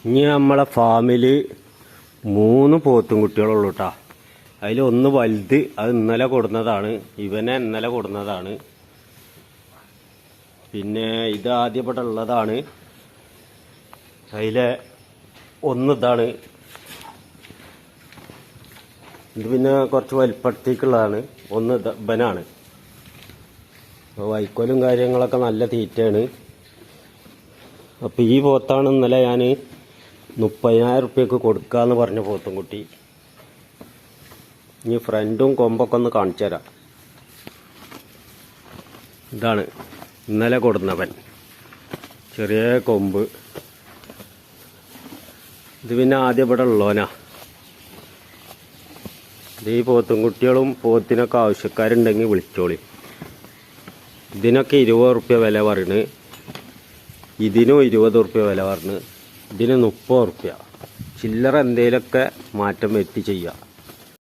ഇനി നമ്മളെ ഫാമിൽ 3 പോത്തും കുട്ടികളുള്ളൂ കേട്ടോ. അതിലൊന്ന് വലുത്, അത് ഇന്നലെ കൊടുന്നതാണ്. ഇവനെ ഇന്നലെ കൊടുന്നതാണ്. പിന്നെ ഇത് ആദ്യപ്പെട്ട ഉള്ളതാണ്. അതിലെ ഒന്ന് ഇതാണ്. ഇത് പിന്നെ കുറച്ച് വലിപ്പത്തേക്കുള്ളതാണ്. ഒന്ന് ഇവനാണ്. വൈക്കോലും കാര്യങ്ങളൊക്കെ നല്ല തീറ്റയാണ്. അപ്പോൾ ഈ പോത്താണ് ഇന്നലെ ഞാൻ 30,000 റുപ്യക്ക് കൊടുക്കാമെന്ന് പറഞ്ഞ പോത്തും കുട്ടി. ഇനി ഫ്രണ്ടും കൊമ്പൊക്കെ ഒന്ന് കാണിച്ചു തരാം. ഇതാണ് ഇന്നലെ കൊടുന്നവൻ, ചെറിയ കൊമ്പ്. ഇത് പിന്നെ ആദ്യം ഇവിടെ ഉള്ളവനാ. ഇത് ഈ പോത്തും കുട്ടികളും പോത്തിനൊക്കെ ആവശ്യക്കാരുണ്ടെങ്കിൽ വിളിച്ചോളി. ഇതിനൊക്കെ 20 റുപ്യ വില പറയുന്നത്. ഇതിനും 20 റുപ്യ വില പറഞ്ഞു. ഇതിന് 30 റുപ്യ. ചില്ലറ എന്തെങ്കിലുമൊക്കെ മാറ്റം വരുത്തി ചെയ്യുക.